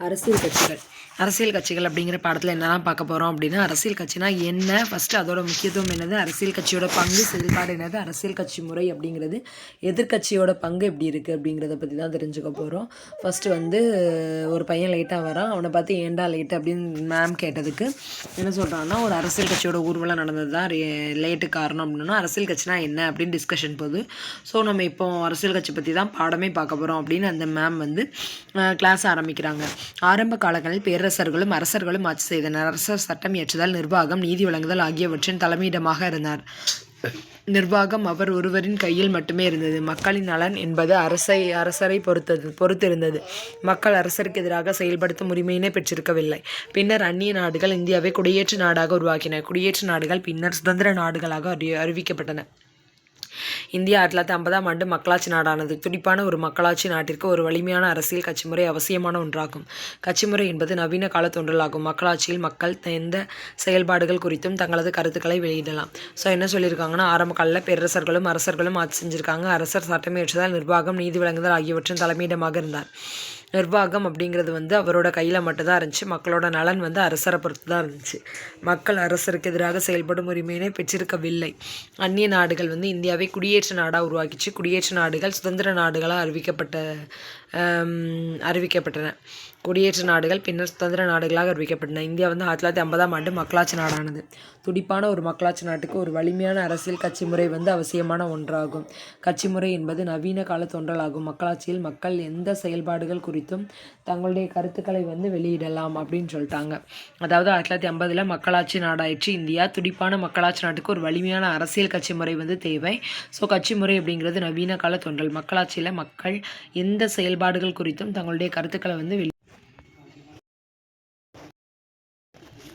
அரசியல் கட்சிகள் அப்படிங்கிற பாடத்தில் என்னெல்லாம் பார்க்க போகிறோம் அப்படின்னா, அரசியல் கட்சினா என்ன, ஃபஸ்ட்டு அதோட முக்கியத்துவம் என்னது, அரசியல் கட்சியோட பங்கு செயல்பாடு என்னது, அரசியல் கட்சி முறை அப்படிங்கிறது, எதிர்கட்சியோட பங்கு எப்படி இருக்குது அப்படிங்கிறத பற்றி தான் தெரிஞ்சுக்க போகிறோம். ஃபஸ்ட்டு வந்து ஒரு பையன் லேட்டாக வரான், அவனை பார்த்து ஏன்டா லேட்டு அப்படின்னு மேம் கேட்டதுக்கு என்ன சொல்கிறான்னா, ஒரு அரசியல் கட்சியோட ஊர்வலம் நடந்தது தான் லேட்டு காரணம் அப்படின்னா, அரசியல் கட்சினா என்ன அப்படின்னு டிஸ்கஷன் போகுது. ஸோ நம்ம இப்போ அரசியல் கட்சி பற்றி தான் பாடமே பார்க்க போகிறோம் அப்படின்னு அந்த மேம் வந்து கிளாஸ் ஆரம்பிக்கிறாங்க. ஆரம்ப காலங்களில் பேரரசர்களும் அரசர்களும் ஆட்சி செய்தனர். அரசர் சட்டம் இயற்றுதல், நிர்வாகம், நீதி வழங்குதல் ஆகியவற்றின் தலைமையிடமாக இருந்தார். நிர்வாகம் அவர் ஒருவரின் கையில் மட்டுமே இருந்தது. மக்களின் நலன் என்பது அரசரை பொறுத்திருந்தது. மக்கள் அரசருக்கு எதிராக செயல்படுத்தும் உரிமையினை பெற்றிருக்கவில்லை. பின்னர் அந்நிய நாடுகள் இந்தியாவை குடியேற்ற நாடாக உருவாக்கின. குடியேற்ற நாடுகள் பின்னர் சுதந்திர நாடுகளாக அறிவிக்கப்பட்டன. இந்தியா 1950ஆம் ஆண்டு மக்களாட்சி நாடானது. துடிப்பான ஒரு மக்களாட்சி நாட்டிற்கு ஒரு வலிமையான அரசியல் கட்சி முறை அவசியமான ஒன்றாகும். கட்சி முறை என்பது நவீன கால தோன்றலாகும். மக்களாட்சியில் மக்கள் எந்த செயல்பாடுகள் குறித்தும் தங்களது கருத்துக்களை வெளியிடலாம். ஸோ என்ன சொல்லியிருக்காங்கன்னா, ஆரம்ப காலில் பேரரசர்களும் அரசர்களும் ஆட்சி செஞ்சுருக்காங்க. அரசர் சட்டம் இயற்றுதல், நிர்வாகம், நீதி வழங்குதல் ஆகியவற்றின் தலைமையிடமாக இருந்தார். நிர்வாகம் அப்படிங்கிறது வந்து அவரோட கையில் மட்டும்தான் இருந்துச்சு. மக்களோட நலன் வந்து அரசரை பொறுத்து தான் இருந்துச்சு. மக்கள் அரசருக்கு எதிராக செயல்படும் உரிமையினை பெற்றிருக்கவில்லை. அந்நிய நாடுகள் வந்து இந்தியாவை குடியேற்ற நாடாக உருவாக்கிச்சு. குடியேற்ற நாடுகள் சுதந்திர நாடுகளாக அறிவிக்கப்பட்டன. குடியேற்ற நாடுகள் பின்னர் சுதந்திர நாடுகளாக அறிவிக்கப்பட்டன. இந்தியா வந்து 1950ஆம் ஆண்டு மக்களாட்சி நாடானது. துடிப்பான ஒரு மக்களாட்சி நாட்டுக்கு ஒரு வலிமையான அரசியல் கட்சி முறை வந்து அவசியமான ஒன்றாகும். கட்சி முறை என்பது நவீன கால தோன்றலாகும். மக்களாட்சியில் மக்கள் எந்த செயல்பாடுகள் குறித்தும் தங்களுடைய கருத்துக்களை வந்து வெளியிடலாம் அப்படின்னு சொல்லிட்டாங்க. அதாவது 1950 மக்களாட்சி நாடாயிற்று இந்தியா. துடிப்பான மக்களாட்சி நாட்டுக்கு ஒரு வலிமையான அரசியல் கட்சி முறை வந்து தேவை. ஸோ கட்சி முறை அப்படிங்கிறது நவீன கால தோன்றல். மக்களாட்சியில் மக்கள் எந்த செயல்பாடுகள் குறித்தும் தங்களுடைய கருத்துக்களை வந்து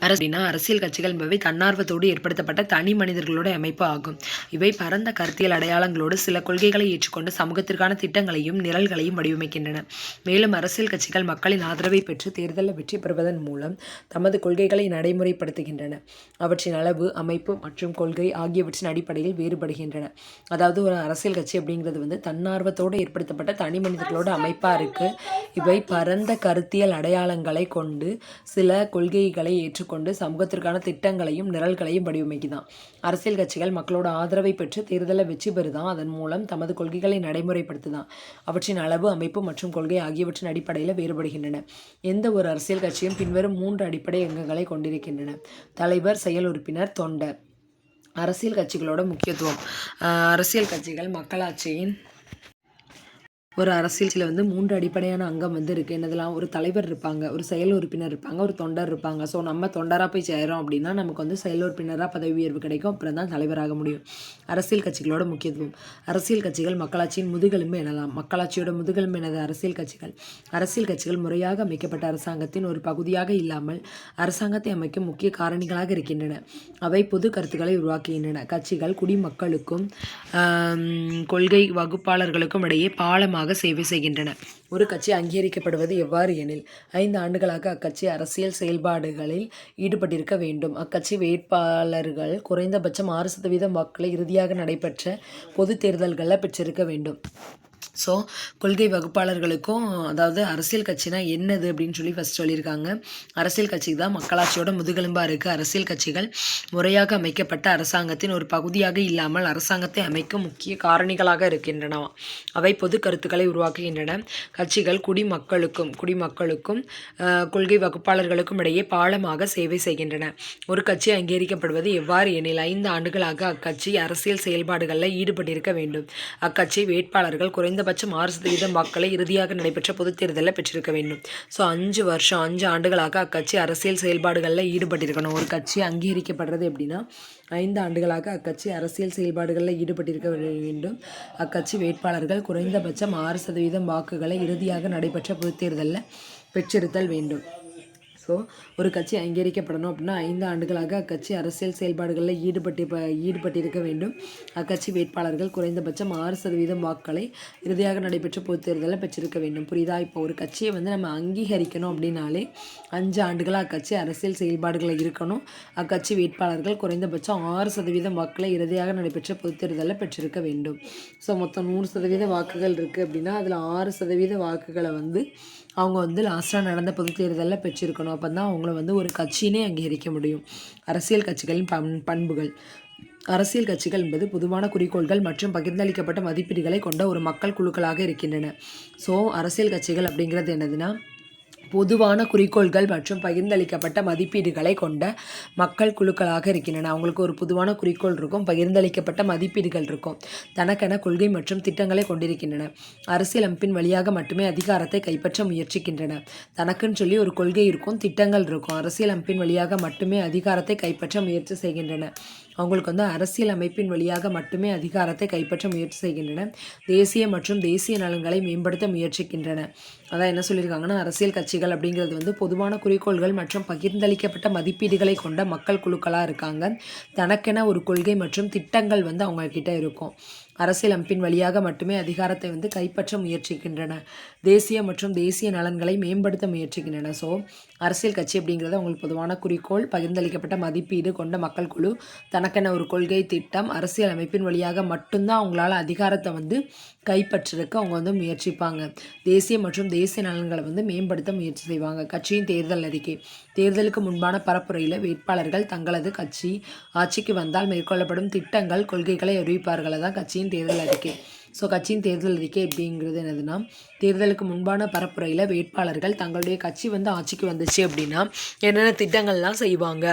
அரசியல் கட்சிகள் என்பவை தன்னார்வத்தோடு ஏற்படுத்தப்பட்ட தனி மனிதர்களோட அமைப்பு ஆகும். இவை பரந்த கருத்தியல் அடையாளங்களோடு சில கொள்கைகளை ஏற்றுக்கொண்டு சமூகத்திற்கான திட்டங்களையும் நிரல்களையும் வடிவமைக்கின்றன. மேலும் அரசியல் கட்சிகள் மக்களின் ஆதரவை பெற்று தேர்தலில் வெற்றி பெறுவதன் மூலம் தமது கொள்கைகளை நடைமுறைப்படுத்துகின்றன. அவற்றின் அளவு, அமைப்பு மற்றும் கொள்கை ஆகியவற்றின் அடிப்படையில் வேறுபடுகின்றன. அதாவது ஒரு அரசியல் கட்சி அப்படிங்கிறது வந்து தன்னார்வத்தோடு ஏற்படுத்தப்பட்ட தனி மனிதர்களோட அமைப்பாக இருக்குது. இவை பரந்த கருத்தியல் அடையாளங்களை கொண்டு சில கொள்கைகளை ஏற்றுக்கொண்டு சமூகத்திற்கான திட்டங்களையும் நிரல்களையும் வடிவமைக்குதான். அரசியல் கட்சிகள் மக்களோட ஆதரவை பெற்று தேர்தலில் வெற்றி பெறுதான். அதன் மூலம் தமது கொள்கைகளை நடைமுறைப்படுத்துதான். அவற்றின் அளவு, அமைப்பு மற்றும் கொள்கை ஆகியவற்றின் அடிப்படையில் வேறுபடுகின்றன. எந்த ஒரு அரசியல் கட்சியும் பின்வரும் 3 அடிப்படை அங்கங்களை கொண்டிருக்கின்றன: தலைவர், செயல் உறுப்பினர், தொண்டர். அரசியல் கட்சிகளோட முக்கியத்துவம். அரசியல் கட்சிகள் மக்களாட்சியின் ஒரு அரசியல் வந்து 3 அடிப்படையான அங்கம் வந்து இருக்குது. என்னதெல்லாம்? ஒரு தலைவர் இருப்பாங்க, ஒரு செயல் உறுப்பினர் இருப்பாங்க, ஒரு தொண்டர் இருப்பாங்க. ஸோ நம்ம தொண்டராக போய் சேரோம் அப்படின்னா நமக்கு வந்து செயல் உறுப்பினராக பதவி உயர்வு கிடைக்கும். அப்புறம் தான் தலைவராக முடியும். அரசியல் கட்சிகளோட முக்கியத்துவம். அரசியல் கட்சிகள் மக்களாட்சியின் முதுகெலும்பு எனலாம். மக்களாட்சியோட முதுகெலும்பு எனது அரசியல் கட்சிகள். அரசியல் கட்சிகள் முறையாக அமைக்கப்பட்ட அரசாங்கத்தின் ஒரு பகுதியாக இல்லாமல் அரசாங்கத்தை அமைக்கும் முக்கிய காரணிகளாக இருக்கின்றன. அவை பொது கருத்துக்களை உருவாக்குகின்றன. கட்சிகள் குடிமக்களுக்கும் கொள்கை வகுப்பாளர்களுக்கும் இடையே பாலமாக சேவை செய்கின்றன. ஒரு கட்சி அங்கீகரிக்கப்படுவது எவ்வாறு எனில், 5 ஆண்டுகளாக அக்கட்சி அரசியல் செயல்பாடுகளில் ஈடுபட்டிருக்க வேண்டும். அக்கட்சி வேட்பாளர்கள் குறைந்தபட்சம் 6% வாக்குகளை இறுதியாக நடைபெற்ற பொது தேர்தல்களில் பெற்றிருக்க வேண்டும். ஸோ கொள்கை வகுப்பாளர்களுக்கும், அதாவது அரசியல் கட்சினா என்னது அப்படின்னு சொல்லி ஃபஸ்ட் சொல்லியிருக்காங்க. அரசியல் கட்சி தான் மக்களாட்சியோட முதுகெலும்பாக இருக்குது. அரசியல் கட்சிகள் முறையாக அமைக்கப்பட்ட அரசாங்கத்தின் ஒரு பகுதியாக இல்லாமல் அரசாங்கத்தை அமைக்கும் முக்கிய காரணிகளாக இருக்கின்றன. அவை பொது கருத்துக்களை உருவாக்குகின்றன. கட்சிகள் குடிமக்களுக்கும் கொள்கை வகுப்பாளர்களுக்கும் இடையே பாலமாக சேவை செய்கின்றன. ஒரு கட்சி அங்கீகரிக்கப்படுவது எவ்வாறு எனில், 5 ஆண்டுகளாக அக்கட்சி அரசியல் செயல்பாடுகளில் ஈடுபட்டிருக்க வேண்டும். அக்கட்சி வேட்பாளர்கள் குறைந்தபட்சம் 6% வாக்குகளை இறுதியாக நடைபெற்ற பொதுத் தேர்தலில் பெற்றிருக்க வேண்டும். ஸோ 5 ஆண்டுகளாக அக்கட்சி அரசியல் செயல்பாடுகளில் ஈடுபட்டிருக்கணும். ஒரு கட்சி அங்கீகரிக்கப்படுறது எப்படின்னா, 5 ஆண்டுகளாக அக்கட்சி அரசியல் செயல்பாடுகளில் ஈடுபட்டிருக்க வேண்டும். அக்கட்சி வேட்பாளர்கள் குறைந்தபட்சம் 6% வாக்குகளை இறுதியாக நடைபெற்ற பொதுத் தேர்தலில் பெற்றிருத்தல் வேண்டும். ஸோ ஸோ ஒரு கட்சி அங்கீகரிக்கப்படணும் அப்படின்னா 5 ஆண்டுகளாக அக்கட்சி அரசியல் செயல்பாடுகளில் ஈடுபட்டிருக்க வேண்டும். அக்கட்சி வேட்பாளர்கள் குறைந்தபட்சம் 6% வாக்குகளை இறுதியாக நடைபெற்ற பொதுத் தேர்தலில் பெற்றிருக்க வேண்டும். புரியுதா? இப்போ ஒரு கட்சியை வந்து நம்ம அங்கீகரிக்கணும் அப்படின்னாலே 5 ஆண்டுகளாக அக்கட்சி அரசியல் செயல்பாடுகளில் இருக்கணும். அக்கட்சி வேட்பாளர்கள் குறைந்தபட்சம் 6% வாக்குகளை இறுதியாக நடைபெற்ற பொதுத் தேர்தலில் பெற்றிருக்க வேண்டும். ஸோ மொத்தம் 100% வாக்குகள் இருக்குது அப்படின்னா அதில் 6% வாக்குகளை வந்து அவங்க வந்து லாஸ்ட்டாக நடந்த பொதுத் தேர்தலில் பெற்றிருக்கணும். அப்போ தான் அவங்கள வந்து ஒரு கட்சியினே அங்கீகரிக்க முடியும். அரசியல் கட்சிகளின் பண்புகள். அரசியல் கட்சிகள் என்பது பொதுவான குறிக்கோள்கள் மற்றும் பகிர்ந்தளிக்கப்பட்ட மதிப்பீடுகளை கொண்ட ஒரு மக்கள் குழுக்களாக இருக்கின்றன. ஸோ அரசியல் கட்சிகள் அப்படிங்கிறது என்னதுன்னா பொதுவான குறிக்கோள்கள் மற்றும் பகிர்ந்தளிக்கப்பட்ட மதிப்பீடுகளை கொண்ட மக்கள் குழுக்களாக இருக்கின்றன. அவங்களுக்கு ஒரு பொதுவான குறிக்கோள் இருக்கும், பகிர்ந்தளிக்கப்பட்ட மதிப்பீடுகள் இருக்கும், தனக்கென கொள்கை மற்றும் திட்டங்களை கொண்டிருக்கின்றன. அரசியல் அமைப்பின் வழியாக மட்டுமே அதிகாரத்தை கைப்பற்ற முயற்சிக்கின்றன. தனக்குன்னு சொல்லி ஒரு கொள்கை இருக்கும், திட்டங்கள் இருக்கும். அரசியல் அமைப்பின் வழியாக மட்டுமே அதிகாரத்தை கைப்பற்ற முயற்சி செய்கின்றன. அவங்களுக்கு வந்து அரசியல் அமைப்பின் வழியாக மட்டுமே அதிகாரத்தை கைப்பற்ற முயற்சி செய்கின்றன. தேசிய மற்றும் தேசிய நலன்களை மேம்படுத்த முயற்சிக்கின்றன. அதான் என்ன சொல்லியிருக்காங்கன்னா, அரசியல் கட்சிகள் அப்படிங்கிறது வந்து பொதுவான குறிக்கோள்கள் மற்றும் பகிர்ந்தளிக்கப்பட்ட மதிப்பீடுகளை கொண்ட மக்கள் குழுக்களாக இருக்காங்க. தனக்கென ஒரு கொள்கை மற்றும் திட்டங்கள் வந்து அவங்கக்கிட்ட இருக்கும். அரசியல் அமைப்பின் வழியாக மட்டுமே அதிகாரத்தை வந்து கைப்பற்ற முயற்சிக்கின்றன. தேசிய மற்றும் தேசிய நலன்களை மேம்படுத்த முயற்சிக்கின்றன. ஸோ அரசியல் கட்சி அப்படிங்கிறது அவங்களுக்கு பொதுவான குறிக்கோள், பகிர்ந்தளிக்கப்பட்ட மதிப்பீடு கொண்ட மக்கள் குழு, தனக்கென ஒரு கொள்கை திட்டம், அரசியல் அமைப்பின் வழியாக மட்டும்தான் அவங்களால அதிகாரத்தை வந்து கைப்பற்றுறதுக்கு அவங்க வந்து முயற்சிப்பாங்க. தேசிய மற்றும் தேசிய நலன்களை வந்து மேம்படுத்த முயற்சி செய்வாங்க. கட்சியின் தேர்தல் அறிக்கை. தேர்தலுக்கு முன்பான பரப்புரையில் வேட்பாளர்கள் தங்களது கட்சி ஆட்சிக்கு வந்தால் மேற்கொள்ளப்படும் திட்டங்கள், கொள்கைகளை அறிவிப்பார்கள். தான் கட்சியின் தேர்தல் அறிக்கை. ஸோ கட்சியின் தேர்தல் அறிக்கை அப்படிங்கிறது என்னதுன்னா, தேர்தலுக்கு முன்பான பரப்புரையில் வேட்பாளர்கள் தங்களுடைய கட்சி வந்து ஆட்சிக்கு வந்துச்சு அப்படின்னா என்னென்ன திட்டங்கள்லாம் செய்வாங்க,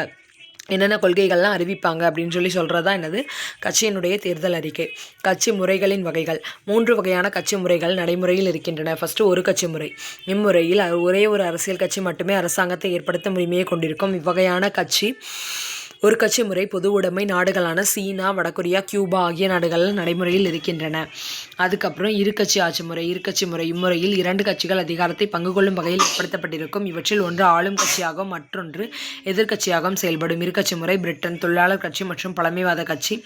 என்னென்ன கொள்கைகள்லாம் அறிவிப்பாங்க அப்படின்னு சொல்கிறதா என்னது கட்சியினுடைய தேர்தல் அறிக்கை. கட்சி முறைகளின் வகைகள். 3 வகையான கட்சி முறைகள் நடைமுறையில் இருக்கின்றன. ஃபஸ்ட்டு ஒரு கட்சி முறை. இம்முறையில் ஒரே ஒரு அரசியல் கட்சி மட்டுமே அரசாங்கத்தை ஏற்படுத்தும் உரிமையை கொண்டிருக்கும். இவ்வகையான ஒரு கட்சி முறை பொது உடைமை நாடுகளான சீனா, வடகொரியா, கியூபா ஆகிய நாடுகளில் நடைமுறையில் இருக்கின்றன. அதுக்கப்புறம் இருகட்சி ஆட்சி முறை. இம்முறையில் 2 கட்சிகள் அதிகாரத்தை பங்கு கொள்ளும் வகையில் ஏற்படுத்தப்பட்டிருக்கும். இவற்றில் ஒன்று ஆளும் கட்சியாகவும் மற்றொன்று எதிர்கட்சியாகவும் செயல்படும். இருகட்சி முறை பிரிட்டன் தொழிலாளர் கட்சி மற்றும் பழமைவாத கட்சி,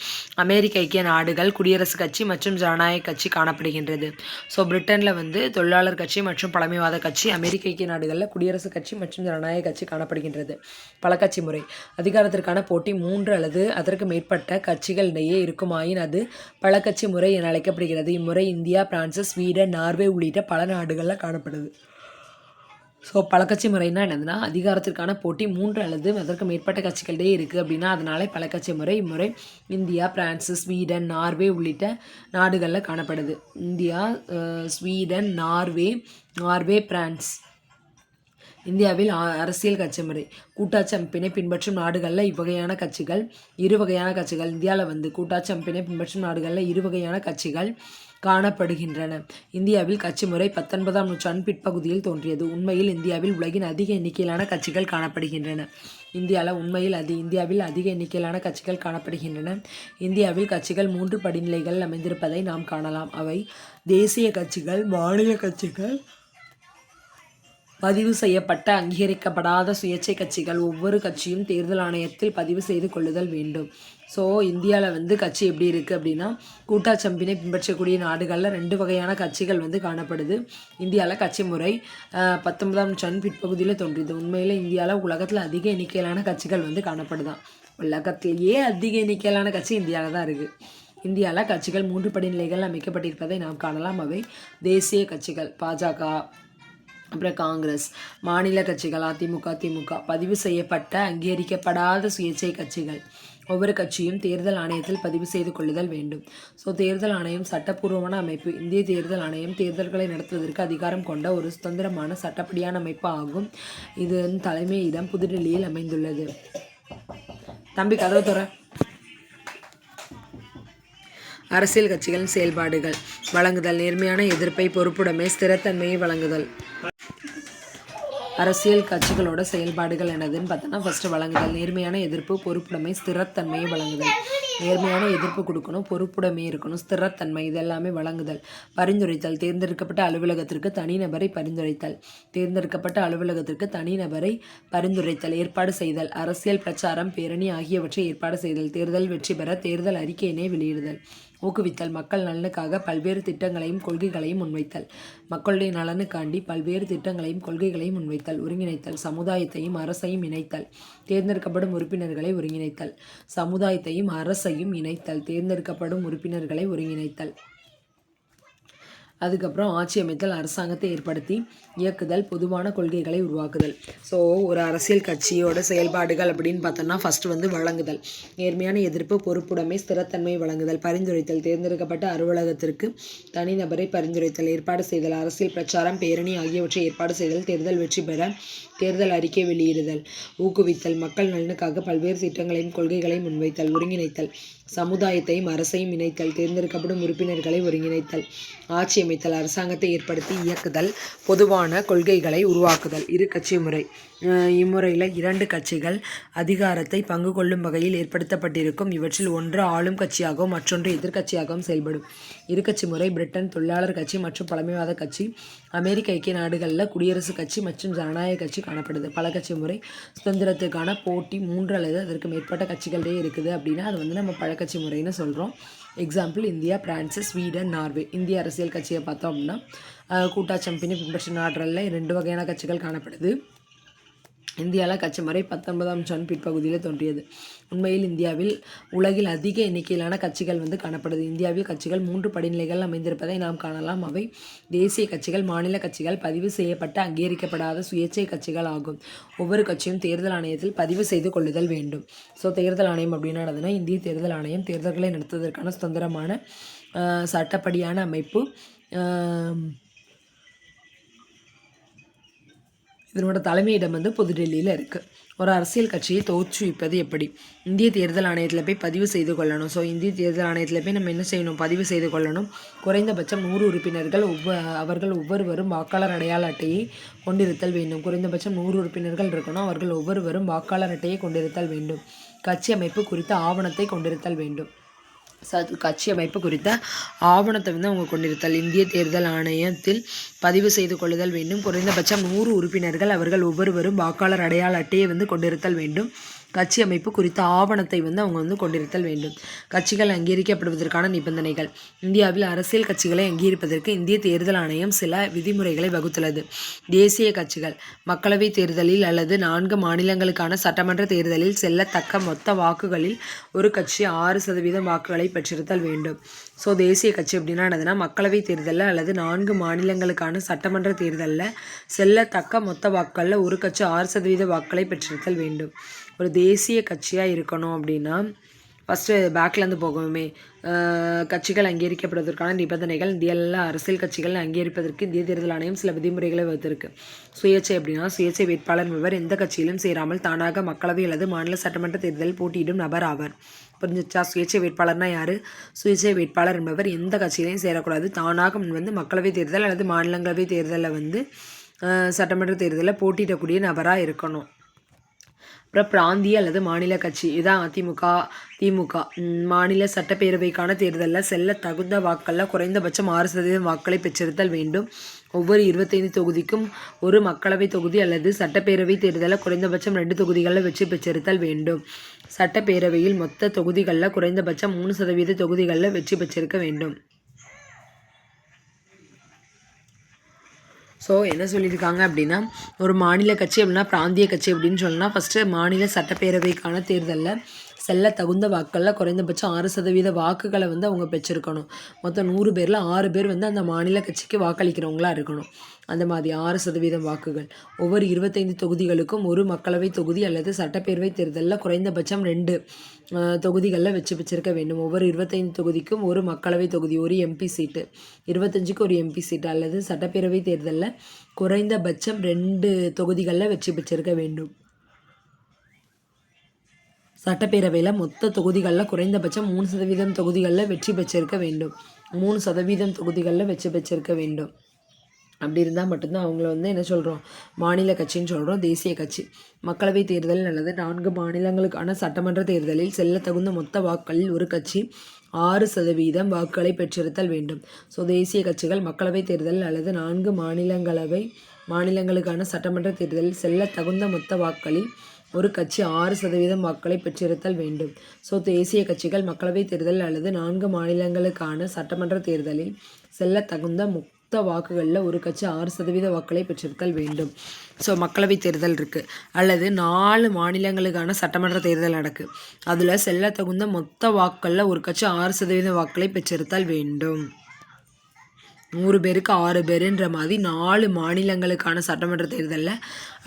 அமெரிக்க ஐக்கிய நாடுகள் குடியரசுக் கட்சி மற்றும் ஜனநாயக கட்சி காணப்படுகின்றது. ஸோ பிரிட்டனில் வந்து தொழிலாளர் கட்சி மற்றும் பழமைவாத கட்சி, அமெரிக்க ஐக்கிய நாடுகளில் குடியரசுக் கட்சி மற்றும் ஜனநாயக கட்சி காணப்படுகின்றது. பல கட்சி முறை. அதிகாரத்திற்கான போட்டி 3 அல்லது அதற்கு மேற்பட்ட கட்சிகளிடையே இருக்குமாயின் அது பல கட்சி முறை என அழைக்கப்படுகிறது. இம்முறை இந்தியா, பிரான்ஸ், ஸ்வீடன், நார்வே உள்ளிட்ட பல நாடுகளில் காணப்படுது. ஸோ பல கட்சி முறைன்னா என்னதுன்னா, அதிகாரத்திற்கான போட்டி 3 அல்லது அதற்கு மேற்பட்ட கட்சிகளிடையே இருக்குது அப்படின்னா அதனால பல கட்சி முறை. இம்முறை இந்தியா, பிரான்ஸ், ஸ்வீடன், நார்வே உள்ளிட்ட நாடுகளில் காணப்படுது. India, Sweden, Norway, France. இந்தியாவில் அரசியல் கட்சி முறை. கூட்டாட்சி அமைப்பினை பின்பற்றும் நாடுகளில் இவ்வகையான கட்சிகள் 2 வகையான கட்சிகள். இந்தியாவில் வந்து கூட்டாட்சி அமைப்பினை பின்பற்றும் நாடுகளில் 2 வகையான கட்சிகள் காணப்படுகின்றன. இந்தியாவில் கட்சி முறை 19ஆம் நூற்றாண்டு பிற்பகுதியில் தோன்றியது. உண்மையில் இந்தியாவில் உலகின் அதிக எண்ணிக்கையிலான கட்சிகள் காணப்படுகின்றன. இந்தியாவில் அதிக எண்ணிக்கையிலான கட்சிகள் காணப்படுகின்றன. இந்தியாவில் கட்சிகள் 3 படிநிலைகள் அமைந்திருப்பதை நாம் காணலாம். அவை தேசிய கட்சிகள், மாநில கட்சிகள், பதிவு செய்யப்பட்ட அங்கீகரிக்கப்படாத சுயேட்சை கட்சிகள். ஒவ்வொரு கட்சியும் தேர்தல் ஆணையத்தில் பதிவு செய்து கொள்ளுதல் வேண்டும். ஸோ இந்தியாவில் வந்து கட்சி எப்படி இருக்குது அப்படின்னா, கூட்டாட்சி அமைப்பினை பின்பற்றக்கூடிய நாடுகளில் 2 வகையான கட்சிகள் வந்து காணப்படுது. இந்தியாவில் கட்சி முறை 19ஆம் நூற்றாண்டு பிற்பகுதியில் தோன்றியது. உண்மையில் இந்தியாவில் உலகத்தில் அதிக எண்ணிக்கையிலான கட்சிகள் வந்து காணப்படுதான். உலகத்திலேயே அதிக எண்ணிக்கையிலான கட்சி இந்தியாவில் தான் இருக்குது. இந்தியாவில் கட்சிகள் 3 படிநிலைகள் அமைக்கப்பட்டிருப்பதை நாம் காணலாம். அவை தேசிய கட்சிகள், பாஜக, அப்புறம் காங்கிரஸ், மாநில கட்சிகள், அதிமுக, திமுக, பதிவு செய்யப்பட்ட அங்கீகரிக்கப்படாத சுயேட்சை கட்சிகள். ஒவ்வொரு கட்சியும் தேர்தல் ஆணையத்தில் பதிவு செய்து கொள்ளுதல் வேண்டும். ஸோ தேர்தல் ஆணையம் சட்டப்பூர்வமான அமைப்பு. இந்திய தேர்தல் ஆணையம் தேர்தல்களை நடத்துவதற்கு அதிகாரம் கொண்ட ஒரு சுதந்திரமான சட்டப்படியான அமைப்பு ஆகும். இதன் தலைமையிடம் புதுடெல்லியில் அமைந்துள்ளது. தம்பி கதவை தர. அரசியல் கட்சிகளின் செயல்பாடுகள். வழங்குதல். நேர்மையான எதிர்ப்பை, பொறுப்புடைமை, ஸ்திரத்தன்மையை வழங்குதல். அரசியல் கட்சிகளோட செயல்பாடுகள் என்னதுன்னு பார்த்தோன்னா, ஃபஸ்ட்டு வழங்குதல். நேர்மையான எதிர்ப்பு, பொறுப்புடைமை, ஸ்திரத்தன்மையை வழங்குதல். நேர்மையான எதிர்ப்பு கொடுக்கணும், பொறுப்புடைமை இருக்கணும், ஸ்திரத்தன்மை இதெல்லாமே வழங்குதல். பரிந்துரைத்தல் தேர்ந்தெடுக்கப்பட்ட அலுவலகத்திற்கு தனிநபரை பரிந்துரைத்தல். தேர்ந்தெடுக்கப்பட்ட அலுவலகத்திற்கு தனிநபரை பரிந்துரைத்தல். ஏற்பாடு செய்தல் அரசியல் பிரச்சாரம், பேரணி ஆகியவற்றை ஏற்பாடு செய்தல். தேர்தல் வெற்றி பெற தேர்தல் அறிக்கையினை வெளியிடுதல். ஊக்குவித்தல் மக்கள் நலனுக்காக பல்வேறு திட்டங்களையும் கொள்கைகளையும் முன்வைத்தல். மக்களுடைய நலனுக்காண்டி பல்வேறு திட்டங்களையும் கொள்கைகளையும் முன்வைத்தல். ஒருங்கிணைத்தல் சமுதாயத்தையும் அரசையும் இணைத்தல். தேர்ந்தெடுக்கப்படும் உறுப்பினர்களை ஒருங்கிணைத்தல். சமுதாயத்தையும் அரசையும் இணைத்தல். தேர்ந்தெடுக்கப்படும் உறுப்பினர்களை ஒருங்கிணைத்தல். அதுக்கப்புறம் ஆட்சி அமைத்தல் அரசாங்கத்தை ஏற்படுத்தி இயக்குதல் பொதுவான கொள்கைகளை உருவாக்குதல். ஸோ ஒரு அரசியல் கட்சியோட செயல்பாடுகள் அப்படின்னு பார்த்தோம்னா ஃபஸ்ட்டு வந்து வழங்குதல், நேர்மையான எதிர்ப்பு, பொறுப்புடைமை, ஸ்திரத்தன்மை வழங்குதல். பரிந்துரைத்தல் தேர்ந்தெடுக்கப்பட்ட அலுவலகத்திற்கு தனிநபரை பரிந்துரைத்தல். ஏற்பாடு செய்தல் அரசியல் பிரச்சாரம், பேரணி ஆகியவற்றை ஏற்பாடு செய்தல். தேர்தல் வெற்றி பெற தேர்தல் அறிக்கை வெளியிடுதல். ஊக்குவித்தல் மக்கள் நலனுக்காக பல்வேறு திட்டங்களையும் கொள்கைகளையும் முன்வைத்தல். ஒருங்கிணைத்தல் சமுதாயத்தையும் அரசையும் இணைத்தல். தேர்ந்தெடுக்கப்படும் உறுப்பினர்களை ஒருங்கிணைத்தல். ஆட்சி அமைத்தல் அரசாங்கத்தை ஏற்படுத்தி இயக்குதல் பொதுவான கொள்கைகளை உருவாக்குதல். இரு கட்சி முறை. இம்முறையில் 2 கட்சிகள் அதிகாரத்தை பங்கு கொள்ளும் வகையில் ஏற்படுத்தப்பட்டிருக்கும். இவற்றில் ஒன்று ஆளும் கட்சியாகவும் மற்றொன்று எதிர்க்கட்சியாகவும் செயல்படும். இருகட்சி முறை பிரிட்டன் தொழிலாளர் கட்சி மற்றும் பழமைவாத கட்சி, அமெரிக்க ஐக்கிய நாடுகளில் குடியரசுக் கட்சி மற்றும் ஜனநாயக கட்சி காணப்படுது. பல கட்சி முறை சுதந்திரத்துக்கான போட்டி 3 அல்லது அதற்கு மேற்பட்ட கட்சிகளே இருக்குது அப்படின்னா அது வந்து நம்ம பழக்கட்சி முறைன்னு சொல்கிறோம். Example India, France, Sweden, Norway. இந்திய அரசியல் கட்சியை பார்த்தோம் அப்படின்னா கூட்டாட்சம்பினை பின்பற்ற நாடுகளில் 2 வகையான கட்சிகள் காணப்படுது. இந்தியாவில் கட்சி முறை 19ஆம் நூற்றாண்டு பிற்பகுதியில் தோன்றியது. உண்மையில் இந்தியாவில் உலகில் அதிக எண்ணிக்கையிலான கட்சிகள் வந்து காணப்படுது. இந்தியாவில் கட்சிகள் 3 படிநிலைகள் அமைந்திருப்பதை நாம் காணலாம். அவை தேசிய கட்சிகள், மாநில கட்சிகள், பதிவு செய்யப்பட்ட அங்கீகரிக்கப்படாத சுயேட்சை கட்சிகள் ஆகும். ஒவ்வொரு கட்சியும் தேர்தல் ஆணையத்தில் பதிவு செய்து கொள்ளுதல் வேண்டும். ஸோ தேர்தல் ஆணையம் அப்படின்னா இந்திய தேர்தல் ஆணையம் தேர்தல்களை நடத்துவதற்கான சுதந்திரமான சட்டப்படியான அமைப்பு. இதனோட தலைமையிடம் வந்து புதுடெல்லியில் இருக்குது. ஒரு அரசியல் கட்சியை தோற்றுவிப்பது எப்படி? இந்திய தேர்தல் ஆணையத்தில் போய் பதிவு செய்து கொள்ளணும். ஸோ இந்திய தேர்தல் ஆணையத்தில் போய் நம்ம என்ன செய்யணும்? பதிவு செய்து கொள்ளணும். குறைந்தபட்சம் 100 உறுப்பினர்கள் அவர்கள் ஒவ்வொருவரும் வாக்காளர் அடையாள அட்டையை கொண்டிருத்தல் வேண்டும். குறைந்தபட்சம் 100 உறுப்பினர்கள் இருக்கணும். அவர்கள் ஒவ்வொருவரும் வாக்காளர் அட்டையை கொண்டிருத்தல் வேண்டும். கட்சி அமைப்பு குறித்த ஆவணத்தை கொண்டிருத்தல் வேண்டும். கட்சி அமைப்பு குறித்த ஆவணத்தை வந்து அவங்க கொண்டிருத்தல். இந்திய தேர்தல் ஆணையத்தில் பதிவு செய்து கொள்ளுதல் வேண்டும். குறைந்தபட்சம் 100 உறுப்பினர்கள் அவர்கள் ஒவ்வொருவரும் வாக்காளர் அடையாள அட்டையை வந்து கொண்டிருத்தல் வேண்டும். கட்சி அமைப்பு குறித்த ஆவணத்தை வந்து அவங்க வந்து கொண்டிருத்தல் வேண்டும். கட்சிகள் அங்கீகரிக்கப்படுவதற்கான நிபந்தனைகள். இந்தியாவில் அரசியல் கட்சிகளை அங்கீகரிப்பதற்கு இந்திய தேர்தல் ஆணையம் சில விதிமுறைகளை வகுத்துள்ளது. தேசிய கட்சிகள் மக்களவைத் தேர்தலில் அல்லது 4 மாநிலங்களுக்கான சட்டமன்ற தேர்தலில் செல்லத்தக்க மொத்த வாக்குகளில் ஒரு கட்சி 6% வாக்குகளை பெற்றிருத்தல் வேண்டும். ஸோ தேசிய கட்சி அப்படின்னா என்னதுன்னா மக்களவைத் தேர்தலில் அல்லது 4 மாநிலங்களுக்கான சட்டமன்ற தேர்தலில் செல்லத்தக்க மொத்த வாக்குகளில் ஒரு கட்சி 6% வாக்குகளை பெற்றிருத்தல் வேண்டும். ஒரு தேசிய கட்சியாக இருக்கணும் அப்படின்னா ஃபஸ்ட்டு பேக்லேருந்து போகவுமே கட்சிகள் அங்கீகரிக்கப்படுவதற்கான நிபந்தனைகள். இந்தியாவில் அரசியல் கட்சிகள் அங்கீகரிப்பதற்கு இந்திய தேர்தல் ஆணையம் சில விதிமுறைகளை வகுத்திருக்கு. சுயேட்சை அப்படின்னா சுயேட்சை வேட்பாளர் என்பவர் எந்த கட்சியிலும் சேராமல் தானாக மக்களவை அல்லது மாநில சட்டமன்ற தேர்தலில் போட்டியிடும் நபர் ஆவார். புரிஞ்சிச்சா? சுயேட்சை வேட்பாளர்னா யார்? சுயேட்சை வேட்பாளர் என்பவர் எந்த கட்சியிலையும் சேரக்கூடாது. தானாக வந்து மக்களவை தேர்தல் அல்லது மாநிலங்களவை தேர்தலில் வந்து சட்டமன்ற தேர்தலில் போட்டியிடக்கூடிய நபராக இருக்கணும். அப்புறம் பிராந்திய அல்லது மாநில கட்சி, இதான் அதிமுக, திமுக. மாநில சட்டப்பேரவைக்கான தேர்தலில் செல்ல தகுந்த வாக்களில் குறைந்தபட்சம் 6% வாக்களை பெற்றிருத்தல் வேண்டும். ஒவ்வொரு 25 தொகுதிக்கும் ஒரு மக்களவை தொகுதி அல்லது சட்டப்பேரவை தேர்தலில் குறைந்தபட்சம் 2 தொகுதிகளில் வெற்றி பெற்றிருத்தல் வேண்டும். சட்டப்பேரவையில் மொத்த தொகுதிகளில் குறைந்தபட்சம் 3% தொகுதிகளில் வெற்றி பெற்றிருக்க வேண்டும். ஸோ என்ன சொல்லியிருக்காங்க அப்படின்னா ஒரு மாநில கட்சி அப்படின்னா பிராந்திய கட்சி அப்படின்னு சொன்னால் ஃபஸ்ட்டு மாநில சட்டப்பேரவைக்கான தேர்தலில் செல்ல தகுந்த வாக்களில் குறைந்தபட்சம் 6% வாக்குகளை வந்து அவங்க பெற்றிருக்கணும். மொத்தம் 100 பேரில் 6 பேர் வந்து அந்த மாநில கட்சிக்கு வாக்களிக்கிறவங்களா இருக்கணும். அந்த மாதிரி 6% வாக்குகள். ஒவ்வொரு 25 தொகுதிகளுக்கும் ஒரு மக்களவை தொகுதி அல்லது சட்டப்பேரவை தேர்தலில் குறைந்தபட்சம் 2 தொகுதிகளில் வெற்றி பெற்றிருக்க வேண்டும். ஒவ்வொரு 25 தொகுதிக்கும் ஒரு மக்களவை தொகுதி, ஒரு எம்பி சீட்டு, 25க்கு ஒரு எம்பி சீட்டு அல்லது சட்டப்பேரவை தேர்தலில் குறைந்தபட்சம் 2 தொகுதிகளில் வெற்றி பெற்றிருக்க வேண்டும். சட்டப்பேரவையில் மொத்த தொகுதிகளில் குறைந்தபட்சம் 3% தொகுதிகளில் வெற்றி பெற்றிருக்க வேண்டும். 3% தொகுதிகளில் வெற்றி பெற்றிருக்க வேண்டும். அப்படி இருந்தால் மட்டும்தான் அவங்கள வந்து என்ன சொல்கிறோம், மாநில கட்சின்னு சொல்கிறோம். தேசிய கட்சி மக்களவை தேர்தல் அல்லது 4 மாநிலங்களுக்கான சட்டமன்ற தேர்தலில் செல்ல தகுந்த மொத்த வாக்குகளில் ஒரு கட்சி 6% வாக்குகளை பெற்றிருத்தல் வேண்டும். ஸோ தேசிய கட்சிகள் மக்களவை தேர்தல் அல்லது 4 மாநிலங்களுக்கான சட்டமன்ற தேர்தலில் செல்ல தகுந்த மொத்த வாக்குகளில் ஒரு கட்சி 6% வாக்குகளை பெற்றிருத்தல் வேண்டும். ஸோ தேசிய கட்சிகள் மக்களவை தேர்தல் அல்லது 4 மாநிலங்களுக்கான சட்டமன்ற தேர்தலில் செல்ல தகுந்த மொத்த வாக்குகளில் ஒரு கட்சி 6% வாக்குகளை பெற்றிருத்தல் வேண்டும். ஸோ மக்களவை தேர்தல் இருக்குது, அல்லது 4 மாநிலங்களுக்கான சட்டமன்ற தேர்தல் நடக்கு, அதில் செல்ல தகுந்த மொத்த வாக்குகளில் ஒரு கட்சி 6% வாக்குகளை பெற்றிருத்தல் வேண்டும். 100 பேருக்கு 6 பேருன்ற மாதிரி 4 மாநிலங்களுக்கான சட்டமன்ற தேர்தலில்,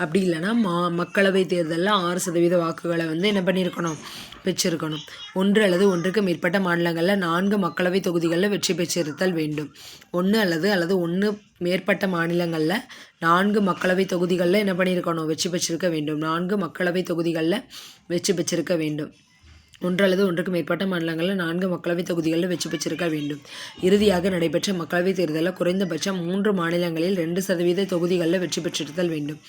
அப்படி இல்லைன்னா மக்களவை தேர்தலில் 6% வாக்குகளை வந்து என்ன பண்ணியிருக்கணும், பெற்றிருக்கணும். 1 அல்லது 1க்கு மேற்பட்ட மாநிலங்களில் 4 மக்களவை தொகுதிகளில் வெற்றி பெற்றிருத்தல் வேண்டும். 1 அல்லது 1 மேற்பட்ட மாநிலங்களில் 4 மக்களவை தொகுதிகளில் என்ன பண்ணியிருக்கணும், வெற்றி பெற்றிருக்க வேண்டும். 4 மக்களவை தொகுதிகளில் வெற்றி பெற்றிருக்க வேண்டும். 1 அல்லது 1க்கு மேற்பட்ட மாநிலங்களில் 4 மக்களவைத் தொகுதிகளில் வெற்றி பெற்றிருக்க வேண்டும். இறுதியாக நடைபெற்ற மக்களவைத் தேர்தலில் குறைந்தபட்சம் 3 மாநிலங்களில் 2% தொகுதிகளில் வெற்றி பெற்றிருத்தல் வேண்டும்.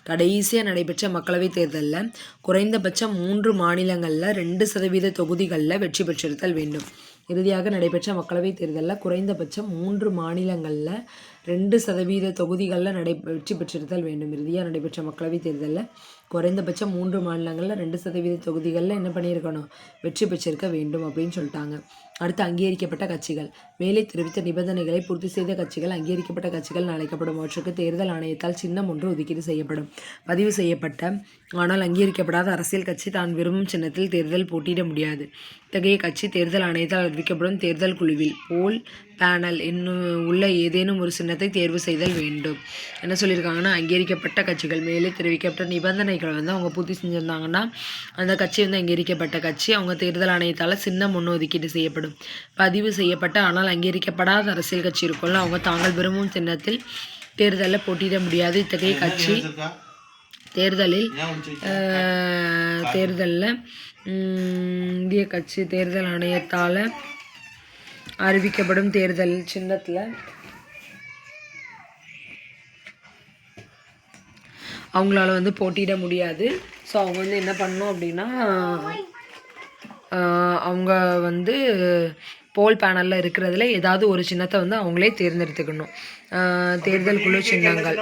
கடைசியாக நடைபெற்ற மக்களவைத் தேர்தலில் குறைந்தபட்சம் 3 மாநிலங்களில் 2% தொகுதிகளில் வெற்றி பெற்றிருத்தல் வேண்டும். இறுதியாக நடைபெற்ற மக்களவைத் தேர்தலில் குறைந்தபட்சம் 3 மாநிலங்களில் 2% தொகுதிகளில் வெற்றி பெற்றிருத்தல் வேண்டும். இறுதியாக நடைபெற்ற மக்களவைத் தேர்தலில் குறைந்தபட்சம் 3 மாநிலங்களில் 2% தொகுதிகளில் என்ன பண்ணியிருக்கணும், வெற்றி பெற்றிருக்க வேண்டும் அப்படின்னு சொல்லிட்டாங்க. அடுத்து அங்கீகரிக்கப்பட்ட கட்சிகள். மேலே தெரிவித்த நிபந்தனைகளை பூர்த்தி செய்த கட்சிகள் அங்கீகரிக்கப்பட்ட கட்சிகள் அழைக்கப்படும். அவற்றுக்கு தேர்தல் ஆணையத்தால் சின்னம் ஒன்று ஒதுக்கீடு செய்யப்படும். பதிவு செய்யப்பட்ட ஆனால் அங்கீகரிக்கப்படாத அரசியல் கட்சி தான் விரும்பும் சின்னத்தில் தேர்தல் போட்டியிட முடியாது. இத்தகைய கட்சி தேர்தல் ஆணையத்தால் அறிவிக்கப்படும் தேர்தல் குழுவில் போல் பேனல் உள்ள ஏதேனும் ஒரு சின்னத்தை தேர்வு செய்தல் வேண்டும். என்ன சொல்லியிருக்காங்கன்னா, அங்கீகரிக்கப்பட்ட கட்சிகள் மேலே தெரிவிக்கப்பட்ட நிபந்தனைகளை வந்து அவங்க பூர்த்தி செஞ்சுருந்தாங்கன்னா அந்த கட்சி வந்து அங்கீகரிக்கப்பட்ட கட்சி. அவங்க தேர்தல் ஆணையத்தால் சின்னம் ஒன்று ஒதுக்கீடு செய்யப்படும். பதிவு செய்யப்பட்ட ஆனால் அங்கீகரிக்கப்படாத அரசியல் கட்சி இருக்கும்ல, அவங்க தாங்கள் விரும்பும் சின்னத்தில் தேர்தலில் போட்டியிட முடியாது. இத்தகைய கட்சி தேர்தலில் இந்திய கட்சி தேர்தல் ஆணையத்தால் அறிவிக்கப்படும் தேர்தல் சின்னத்தில் அவங்களால வந்து போட்டியிட முடியாது. ஸோ அவங்க வந்து என்ன பண்ணணும் அப்படின்னா, அவங்க வந்து போல் பேனலில் இருக்கிறதுல ஏதாவது ஒரு சின்னத்தை வந்து அவங்களே தேர்ந்தெடுத்துக்கணும். தேர்தல் குழு சின்னங்கள்